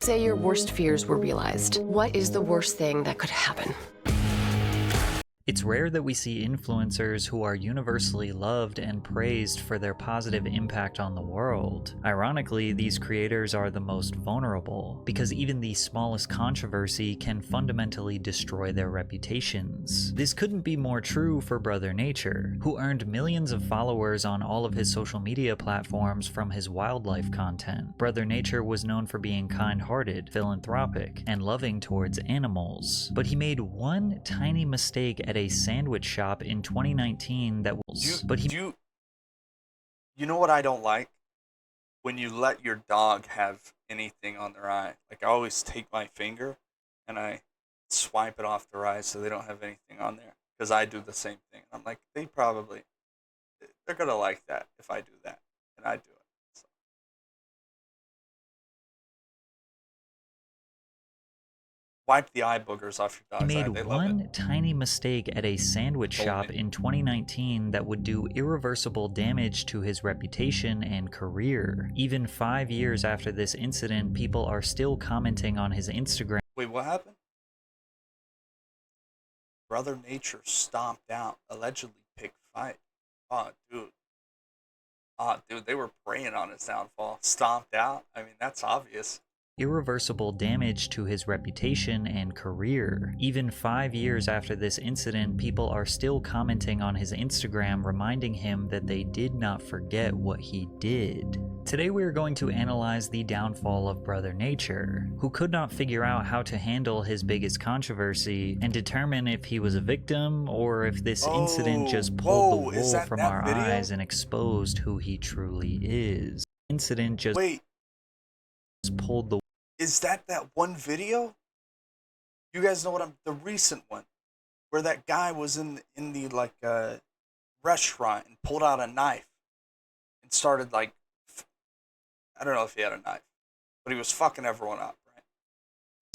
say your worst fears were realized. What is the worst thing that could happen? It's rare that we see influencers who are universally loved and praised for their positive impact on the world. Ironically, these creators are the most vulnerable, because even the smallest controversy can fundamentally destroy their reputations. This couldn't be more true for Brother Nature, who earned millions of followers on all of his social media platforms from his wildlife content. Brother Nature was known for being kind-hearted, philanthropic, and loving towards animals. But he made one tiny mistake at a sandwich shop in 2019 that was you know what I don't like? When you let your dog have anything on their eye. Like, I always take my finger and I swipe it off their eye so they don't have anything on there, because I do the same thing. I'm like, they're gonna like that if I do that, and I do it. So. Wipe the eye boogers off your dog's eye. He made one tiny mistake at a sandwich shop in 2019 that would do irreversible damage to his reputation and career. Even 5 years after this incident, people are still commenting on his Instagram. Wait, what happened? Brother Nature stomped out, allegedly picked fight. Oh, dude. Oh, dude, they were preying on his downfall. Stomped out? I mean, that's obvious. Irreversible damage to his reputation and career. Even 5 years after this incident, people are still commenting on his Instagram, reminding him that they did not forget what he did. Today we are going to analyze the downfall of Brother Nature, who could not figure out how to handle his biggest controversy, and determine if he was a victim or if this incident just pulled the wool from our eyes and exposed who he truly is. Incident just pulled the. Is that one video? You guys know what the recent one, where that guy was in the like restaurant and pulled out a knife and started like, I don't know if he had a knife, but he was fucking everyone up, right?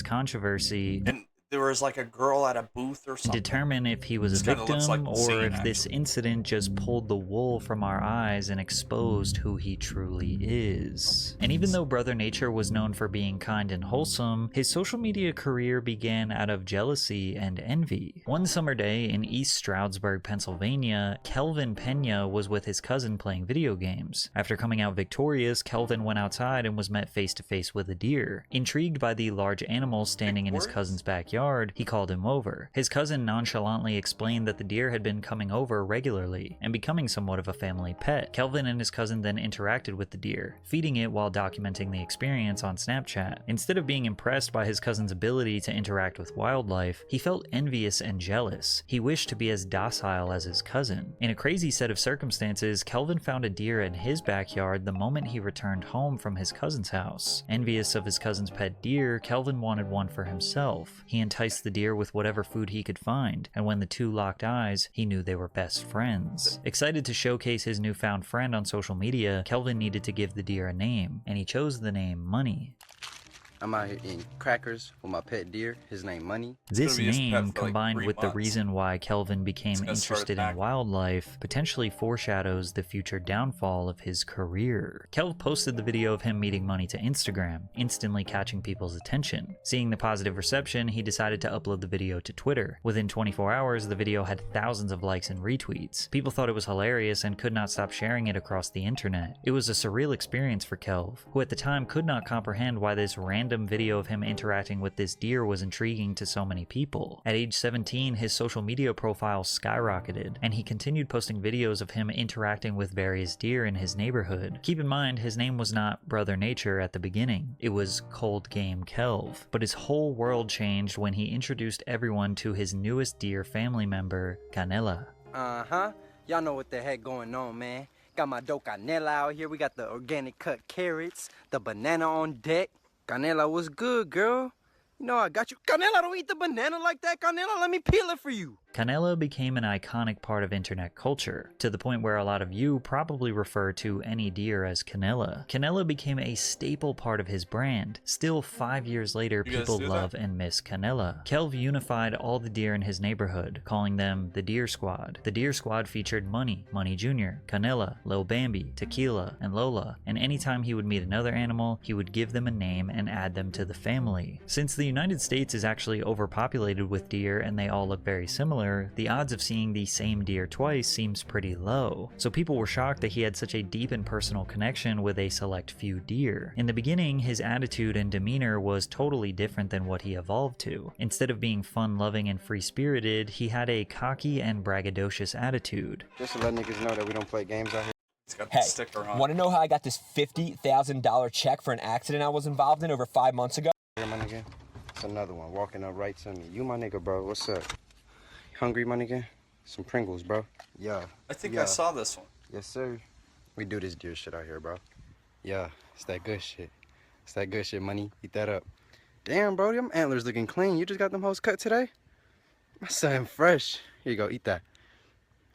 Controversy. And there was like a girl at a booth or something. Determine if he was a victim or if this incident just pulled the wool from our eyes and exposed who he truly is. And even though Brother Nature was known for being kind and wholesome, his social media career began out of jealousy and envy. One summer day in East Stroudsburg, Pennsylvania, Kelvin Pena was with his cousin playing video games. After coming out victorious, Kelvin went outside and was met face to face with a deer. Intrigued by the large animal standing in his cousin's backyard, he called him over. His cousin nonchalantly explained that the deer had been coming over regularly and becoming somewhat of a family pet. Kelvin and his cousin then interacted with the deer, feeding it while documenting the experience on Snapchat. Instead of being impressed by his cousin's ability to interact with wildlife, he felt envious and jealous. He wished to be as docile as his cousin. In a crazy set of circumstances, Kelvin found a deer in his backyard the moment he returned home from his cousin's house. Envious of his cousin's pet deer, Kelvin wanted one for himself. He enticed the deer with whatever food he could find, and when the two locked eyes, he knew they were best friends. Excited to showcase his newfound friend on social media, Kelvin needed to give the deer a name, and he chose the name Money. I'm out here eating crackers with my pet deer. His name Money. This name, combined with the reason why Kelvin became interested in wildlife, potentially foreshadows the future downfall of his career. Kelv posted the video of him meeting Money to Instagram, instantly catching people's attention. Seeing the positive reception, he decided to upload the video to Twitter. Within 24 hours, the video had thousands of likes and retweets. People thought it was hilarious and could not stop sharing it across the internet. It was a surreal experience for Kelv, who at the time could not comprehend why this random video of him interacting with this deer was intriguing to so many people. At age 17, his social media profile skyrocketed, and he continued posting videos of him interacting with various deer in his neighborhood. Keep in mind, his name was not Brother Nature at the beginning. It was Cold Game Kelv. But his whole world changed when he introduced everyone to his newest deer family member, Canela. Y'all know what the heck going on, man. Got my dope Canela out here. We got the organic cut carrots, the banana on deck. Canela, what's good, girl? You know I got you. Canela, don't eat the banana like that, Canela. Let me peel it for you. Canela became an iconic part of internet culture, to the point where a lot of you probably refer to any deer as Canela. Canela became a staple part of his brand. Still 5 years later, people love and miss Canela. Kelv unified all the deer in his neighborhood, calling them the Deer Squad. The Deer Squad featured Money, Money Jr., Canela, Lil Bambi, Tequila, and Lola, and anytime he would meet another animal, he would give them a name and add them to the family. Since the United States is actually overpopulated with deer and they all look very similar, the odds of seeing the same deer twice seems pretty low. So people were shocked that he had such a deep and personal connection with a select few deer. In the beginning, his attitude and demeanor was totally different than what he evolved to. Instead of being fun-loving and free-spirited, he had a cocky and braggadocious attitude. Just to let niggas know that we don't play games out here. It's got the sticker on. Want to know how I got this $50,000 check for an accident I was involved in over 5 months ago? Here, my nigga. It's another one walking up right to me. You my nigga, bro. What's up? Hungry, my nigga? Some Pringles, bro. Yeah. I think I saw this one. Yes, sir. We do this deer shit out here, bro. Yeah, it's that good shit. It's that good shit, money. Eat that up. Damn, bro, them antlers looking clean. You just got them hoes cut today? My son fresh. Here you go, eat that.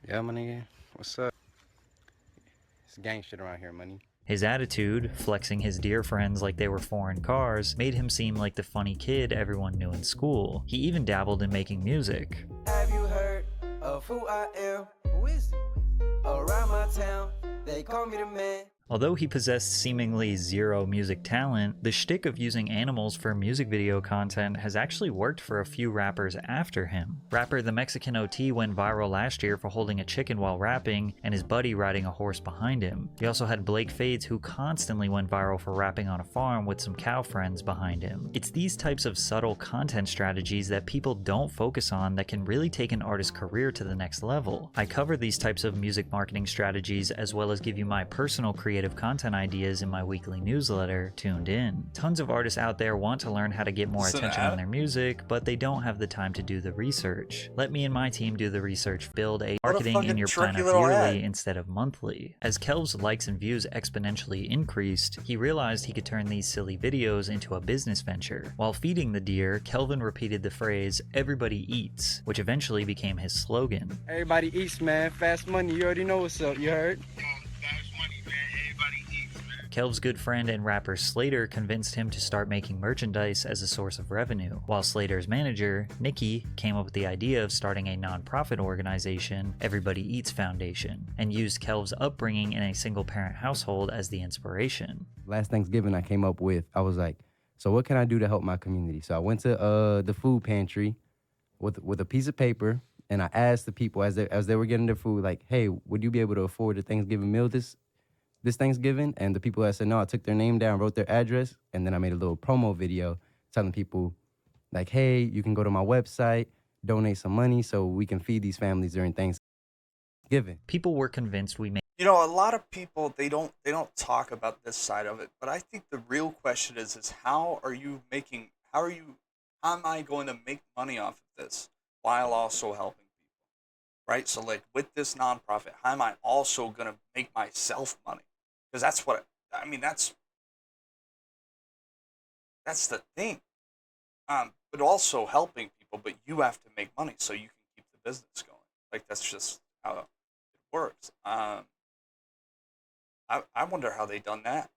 Yeah, my nigga. What's up? It's gang shit around here, money. His attitude, flexing his deer friends like they were foreign cars, made him seem like the funny kid everyone knew in school. He even dabbled in making music. Have you heard of who I am? Who is it? Around my town, they call me the man. Although he possessed seemingly zero music talent, the shtick of using animals for music video content has actually worked for a few rappers after him. Rapper The Mexican OT went viral last year for holding a chicken while rapping and his buddy riding a horse behind him. You also had Blake Fades, who constantly went viral for rapping on a farm with some cow friends behind him. It's these types of subtle content strategies that people don't focus on that can really take an artist's career to the next level. I cover these types of music marketing strategies as well as give you my personal creative content ideas in my weekly newsletter, Tuned In. Tons of artists out there want to learn how to get more attention on their music, but they don't have the time to do the research. Let me and my team do the research, build a marketing in your plan yearly instead of monthly. As Kelv's likes and views exponentially increased, he realized he could turn these silly videos into a business venture. While feeding the deer, Kelvin repeated the phrase, "Everybody eats," which eventually became his slogan. Everybody eats, man. Fast money. You already know what's up. You heard? Kelv's good friend and rapper Slater convinced him to start making merchandise as a source of revenue, while Slater's manager, Nikki, came up with the idea of starting a non-profit organization, Everybody Eats Foundation, and used Kelv's upbringing in a single-parent household as the inspiration. Last Thanksgiving I came up with, I was like, so what can I do to help my community? So I went to the food pantry with a piece of paper, and I asked the people as they were getting their food, like, hey, would you be able to afford a Thanksgiving meal this Thanksgiving? And the people that said no, I took their name down, wrote their address, and then I made a little promo video telling people, like, hey, you can go to my website, donate some money so we can feed these families during Thanksgiving. People were convinced we made. You know, a lot of people, they don't talk about this side of it, but I think the real question is how am I going to make money off of this while also helping people, right? So like with this nonprofit, how am I also going to make myself money? Because that's what, that's the thing. But also helping people, but you have to make money so you can keep the business going. Like that's just how it works. I wonder how they done that.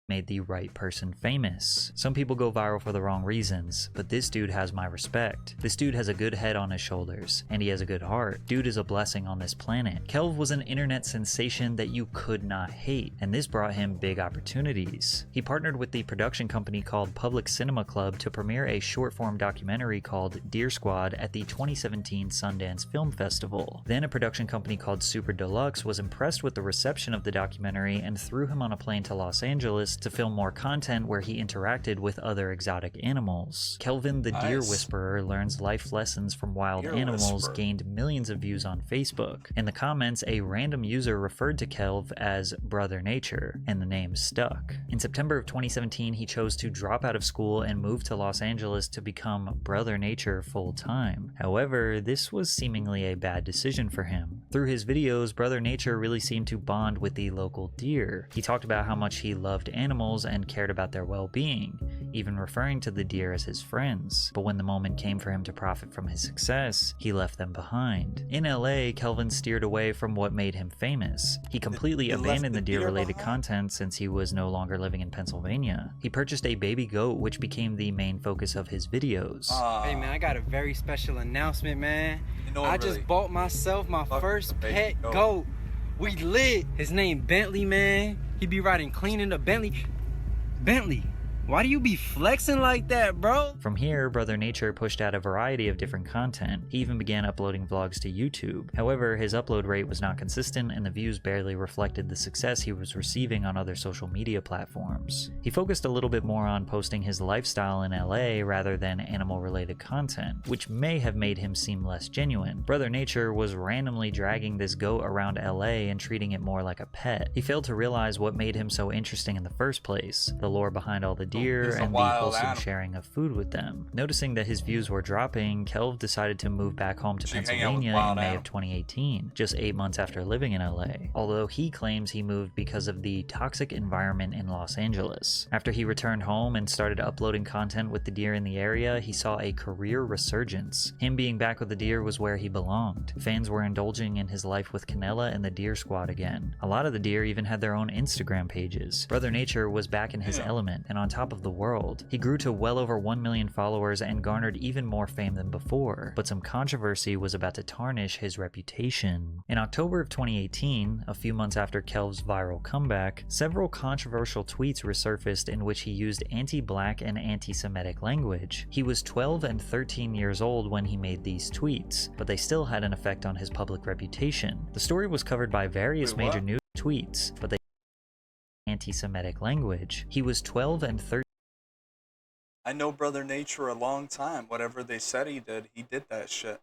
Made the right person famous. Some people go viral for the wrong reasons, but this dude has my respect. This dude has a good head on his shoulders, and he has a good heart. Dude is a blessing on this planet. Kelv was an internet sensation that you could not hate, and this brought him big opportunities. He partnered with the production company called Public Cinema Club to premiere a short-form documentary called Deer Squad at the 2017 Sundance Film Festival. Then a production company called Super Deluxe was impressed with the reception of the documentary and threw him on a plane to Los Angeles to film more content where he interacted with other exotic animals. Kelvin the Deer Whisperer learns life lessons from wild animals gained millions of views on Facebook. In the comments, a random user referred to Kelv as Brother Nature, and the name stuck. In September of 2017, he chose to drop out of school and move to Los Angeles to become Brother Nature full-time. However, this was seemingly a bad decision for him. Through his videos, Brother Nature really seemed to bond with the local deer. He talked about how much he loved animals and cared about their well-being. even referring to the deer as his friends. But when the moment came for him to profit from his success, he left them behind. In LA, Kelvin steered away from what made him famous. He completely abandoned the deer-related content since he was no longer living in Pennsylvania. He purchased a baby goat, which became the main focus of his videos. Hey man, I got a very special announcement, man. I just bought myself my first pet goat. We lit. His name Bentley, man. He be riding clean in the Bentley. Bentley, why do you be flexing like that, bro? From here, Brother Nature pushed out a variety of different content. He even began uploading vlogs to YouTube. However, his upload rate was not consistent and the views barely reflected the success he was receiving on other social media platforms. He focused a little bit more on posting his lifestyle in LA rather than animal-related content, which may have made him seem less genuine. Brother Nature was randomly dragging this goat around LA and treating it more like a pet. He failed to realize what made him so interesting in the first place, the lore behind all the deer and the wholesome sharing of food with them. Noticing that his views were dropping, Kelv decided to move back home to Pennsylvania in May of 2018, just 8 months after living in LA, although he claims he moved because of the toxic environment in Los Angeles. After he returned home and started uploading content with the deer in the area, he saw a career resurgence. Him being back with the deer was where he belonged. Fans were indulging in his life with Canella and the Deer Squad again. A lot of the deer even had their own Instagram pages. Brother Nature was back in his element, and on top of the world. He grew to well over 1 million followers and garnered even more fame than before, but some controversy was about to tarnish his reputation. In October of 2018, a few months after Kelv's viral comeback, several controversial tweets resurfaced in which he used anti-black and anti-Semitic language. He was 12 and 13 years old when he made these tweets, but they still had an effect on his public reputation. The story was covered by various major news tweets, but they anti-Semitic language. He was 12 and 13. I know Brother Nature a long time. Whatever they said he did that shit.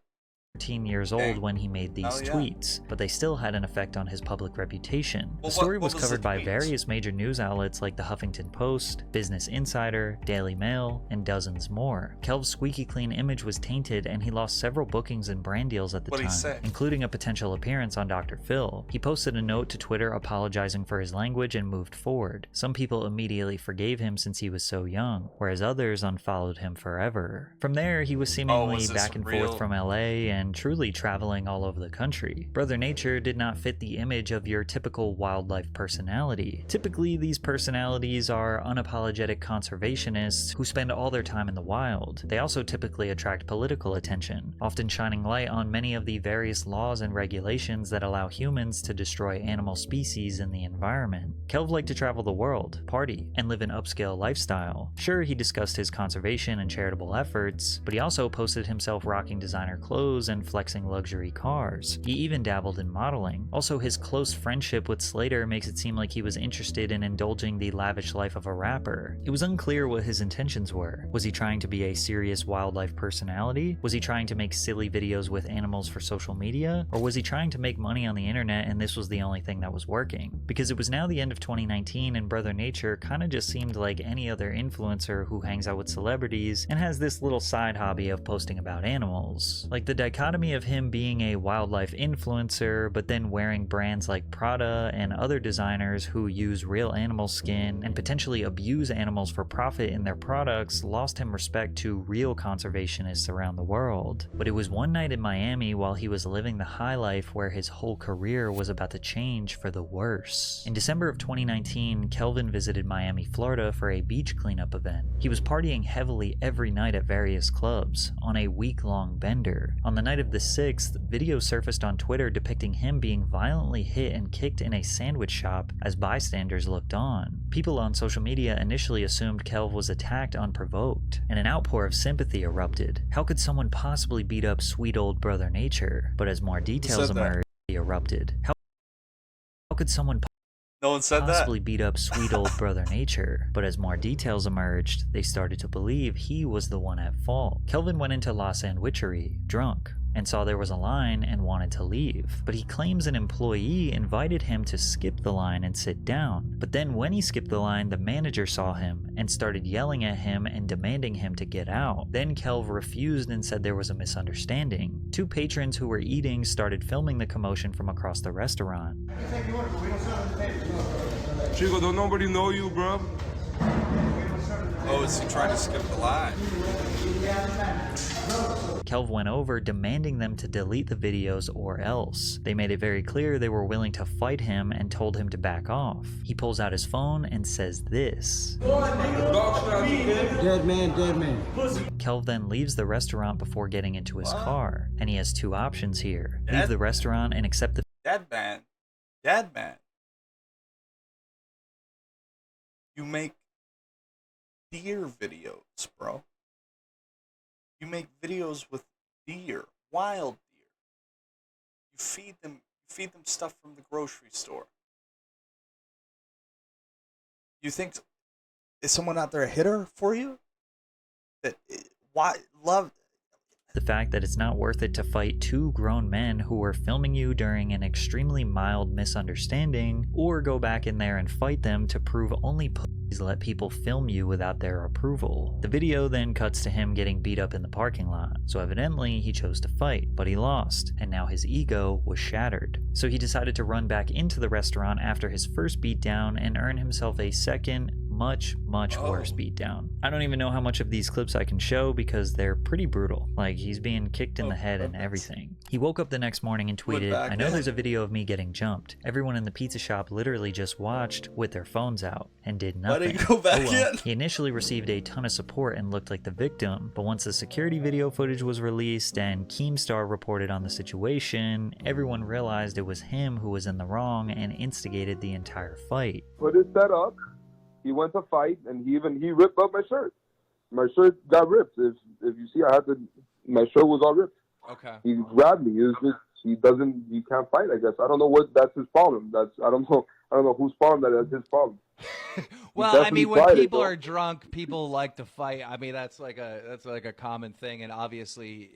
13 years old when he made these tweets, but they still had an effect on his public reputation. The story was covered by various major news outlets like the Huffington Post, Business Insider, Daily Mail, and dozens more. Kelv's squeaky clean image was tainted and he lost several bookings and brand deals at the time, including a potential appearance on Dr. Phil. He posted a note to Twitter apologizing for his language and moved forward. Some people immediately forgave him since he was so young, whereas others unfollowed him forever. From there, he was seemingly back and forth from LA and truly traveling all over the country. Brother Nature did not fit the image of your typical wildlife personality. Typically, these personalities are unapologetic conservationists who spend all their time in the wild. They also typically attract political attention, often shining light on many of the various laws and regulations that allow humans to destroy animal species in the environment. Kelv liked to travel the world, party, and live an upscale lifestyle. Sure, he discussed his conservation and charitable efforts, but he also posted himself rocking designer clothes and flexing luxury cars. He even dabbled in modeling. Also, his close friendship with Slater makes it seem like he was interested in indulging the lavish life of a rapper. It was unclear what his intentions were. Was he trying to be a serious wildlife personality? Was he trying to make silly videos with animals for social media? Or was he trying to make money on the internet and this was the only thing that was working? Because it was now the end of 2019 and Brother Nature kinda just seemed like any other influencer who hangs out with celebrities and has this little side hobby of posting about animals. Like the dichotomy of him being a wildlife influencer but then wearing brands like Prada and other designers who use real animal skin and potentially abuse animals for profit in their products lost him respect to real conservationists around the world. But it was one night in Miami while he was living the high life where his whole career was about to change for the worse. In December of 2019, Kelvin visited Miami, Florida for a beach cleanup event. He was partying heavily every night at various clubs on a week-long bender. On the night of the 6th, videos surfaced on Twitter depicting him being violently hit and kicked in a sandwich shop as bystanders looked on. People on social media initially assumed Kelv was attacked unprovoked, and an outpour of sympathy erupted. How could someone possibly beat up sweet old Brother Nature? But as more details emerged, How could someone possibly beat up sweet old Brother Nature? But as more details emerged, they started to believe he was the one at fault. Kelvin went into La Sandwichery, drunk, and saw there was a line and wanted to leave. But he claims an employee invited him to skip the line and sit down. But then when he skipped the line, the manager saw him and started yelling at him and demanding him to get out. Then Kelv refused and said there was a misunderstanding. Two patrons who were eating started filming the commotion from across the restaurant. Chico, don't nobody know you, bro? Oh, Unless you try to skip the line. Kelv went over demanding them to delete the videos or else. They made it very clear they were willing to fight him and told him to back off. He pulls out his phone and says this. Dead man, dead man. Kelv then leaves the restaurant before getting into his car, and he has two options here. Leave the restaurant and accept the Dead man. Dead man. You make deer videos, bro. You make videos with deer, wild deer. You feed them stuff from the grocery store. You think, is someone out there a hitter for you? The fact that it's not worth it to fight two grown men who were filming you during an extremely mild misunderstanding, or go back in there and fight them to prove only pussies let people film you without their approval. The video then cuts to him getting beat up in the parking lot, so evidently he chose to fight, but he lost, and now his ego was shattered. So he decided to run back into the restaurant after his first beatdown and earn himself a second, much worse beatdown. I don't even know how much of these clips I can show because they're pretty brutal. Like, he's being kicked in the head and everything. He woke up the next morning and tweeted, "I know there's a video of me getting jumped. Everyone in the pizza shop literally just watched with their phones out and did nothing." Why did he go back in? He initially received a ton of support and looked like the victim, but once the security video footage was released and Keemstar reported on the situation, everyone realized it was him who was in the wrong and instigated the entire fight. Put his set up. He went to fight, and he ripped up my shirt. My shirt got ripped. If you see, my shirt was all ripped. Okay. He grabbed me. He can't fight, I guess. I don't know that's his problem. I don't know whose problem that's his problem. Well, I mean, when people are drunk, people like to fight. I mean, that's like a common thing, and obviously,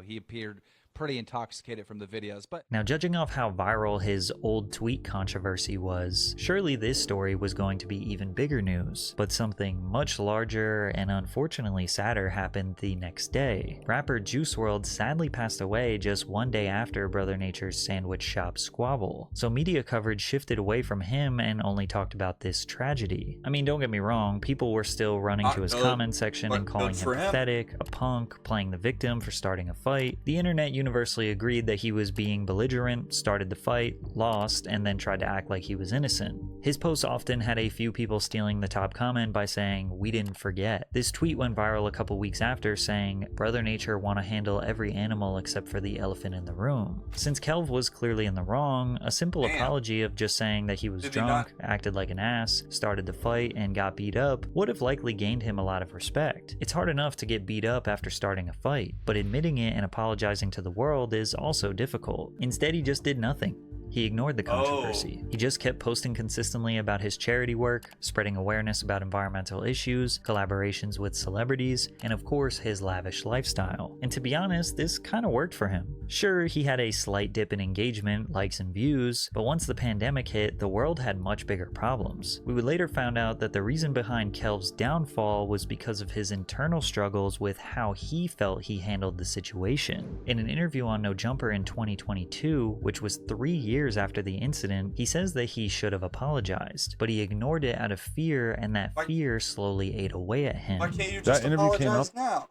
he appeared pretty intoxicated from the videos. But now, judging off how viral his old tweet controversy was, surely this story was going to be even bigger news. But something much larger and unfortunately sadder happened the next day. Rapper Juice WRLD sadly passed away just one day after Brother Nature's sandwich shop squabble. So media coverage shifted away from him and only talked about this tragedy. I mean, don't get me wrong, people were still running to his comment section and calling him pathetic, a punk, playing the victim for starting a fight. The internet universally agreed that he was being belligerent, started the fight, lost, and then tried to act like he was innocent. His posts often had a few people stealing the top comment by saying, "We didn't forget." This tweet went viral a couple weeks after saying, "Brother Nature want to handle every animal except for the elephant in the room." Since Kelv was clearly in the wrong, a simple apology of just saying that he was drunk, acted like an ass, started the fight, and got beat up would have likely gained him a lot of respect. It's hard enough to get beat up after starting a fight, but admitting it and apologizing to the world is also difficult. Instead, he just did nothing. He ignored the controversy. He just kept posting consistently about his charity work, spreading awareness about environmental issues, collaborations with celebrities, and of course his lavish lifestyle. And to be honest, this kind of worked for him. Sure, he had a slight dip in engagement, likes, and views, but once the pandemic hit, the world had much bigger problems. We would later find out that the reason behind Kelv's downfall was because of his internal struggles with how he felt he handled the situation. In an interview on No Jumper in 2022, which was 3 years after the incident, he says that he should have apologized, but he ignored it out of fear, and that fear slowly ate away at him. Why can't you just apologize now?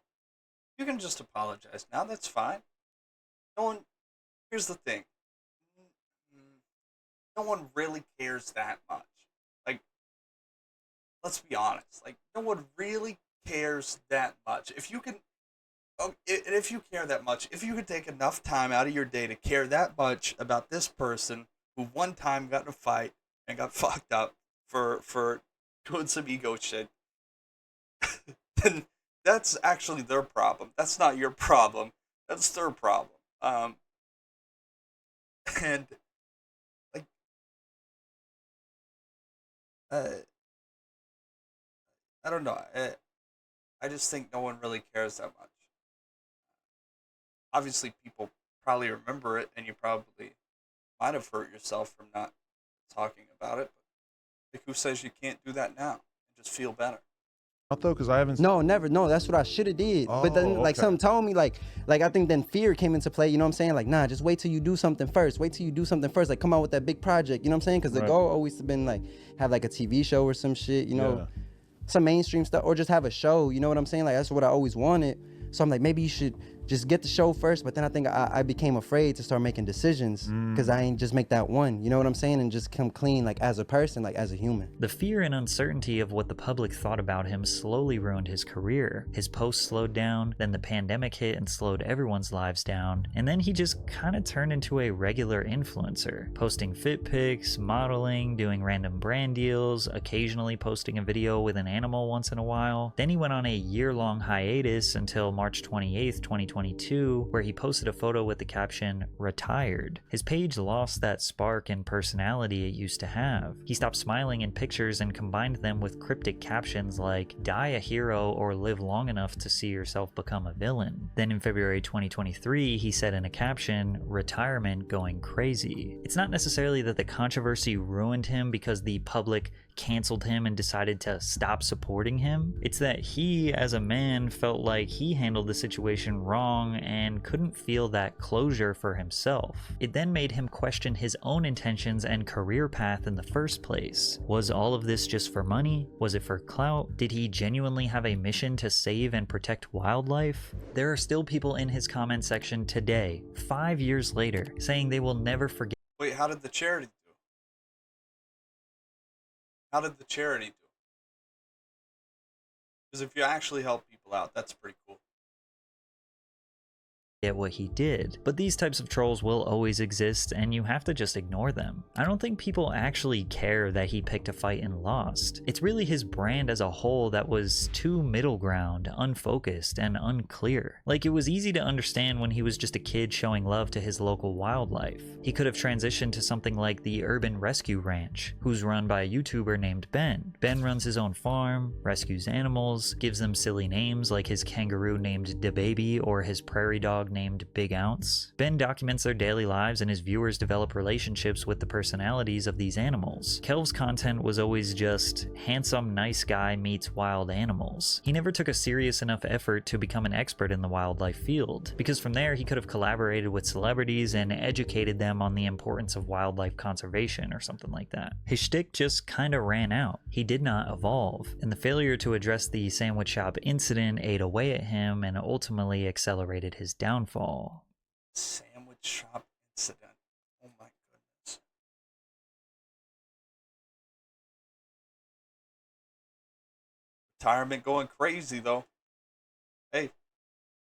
You can just apologize now, that's fine. Here's the thing. No one really cares that much. Like, let's be honest. Like, no one really cares that much. If you care that much, if you could take enough time out of your day to care that much about this person who one time got in a fight and got fucked up for doing some ego shit, then that's actually their problem. That's not your problem. That's their problem. And like, I don't know. I just think no one really cares that much. Obviously, people probably remember it, and you probably might have hurt yourself from not talking about it. But like, who says you can't do that now and just feel better? Though, because I haven't. No, never. No, that's what I should have did. But then, like, something told me, like I think then fear came into play. You know what I'm saying? Like, nah, just wait till you do something first. Wait till you do something first. Like, come out with that big project. You know what I'm saying? Because the goal always been like have like a TV show or some shit. You know. some mainstream stuff, or just have a show. You know what I'm saying? Like, that's what I always wanted. So I'm like, maybe you should just get the show first. But then I think I became afraid to start making decisions because I ain't just make that one. You know what I'm saying? And just come clean, like, as a person, like, as a human. The fear and uncertainty of what the public thought about him slowly ruined his career. His posts slowed down, then the pandemic hit and slowed everyone's lives down, and then he just kind of turned into a regular influencer, posting fit pics, modeling, doing random brand deals, occasionally posting a video with an animal once in a while. Then he went on a year-long hiatus until March 28th, 2022, where he posted a photo with the caption, "Retired." His page lost that spark and personality it used to have. He stopped smiling in pictures and combined them with cryptic captions like, "Die a hero or live long enough to see yourself become a villain." Then in February 2023, he said in a caption, "Retirement going crazy." It's not necessarily that the controversy ruined him because the public canceled him and decided to stop supporting him. It's that he, as a man, felt like he handled the situation wrong and couldn't feel that closure for himself. It then made him question his own intentions and career path in the first place. Was all of this just for money? Was it for clout? Did he genuinely have a mission to save and protect wildlife? There are still people in his comment section today, 5 years later, saying they will never forget. Wait, how did the charity do? How did the charity do? Because if you actually help people out, that's pretty cool. At what he did, but these types of trolls will always exist and you have to just ignore them. I don't think people actually care that he picked a fight and lost. It's really his brand as a whole that was too middle ground, unfocused, and unclear. Like, it was easy to understand when he was just a kid showing love to his local wildlife. He could have transitioned to something like the Urban Rescue Ranch, who's run by a YouTuber named Ben. Ben runs his own farm, rescues animals, gives them silly names like his kangaroo named DaBaby or his prairie dog named Big Ounce. Ben documents their daily lives and his viewers develop relationships with the personalities of these animals. Kelv's content was always just handsome, nice guy meets wild animals. He never took a serious enough effort to become an expert in the wildlife field, because from there he could have collaborated with celebrities and educated them on the importance of wildlife conservation or something like that. His shtick just kinda ran out. He did not evolve, and the failure to address the sandwich shop incident ate away at him and ultimately accelerated his downfall. Sandwich shop incident. Oh my goodness. Retirement going crazy though.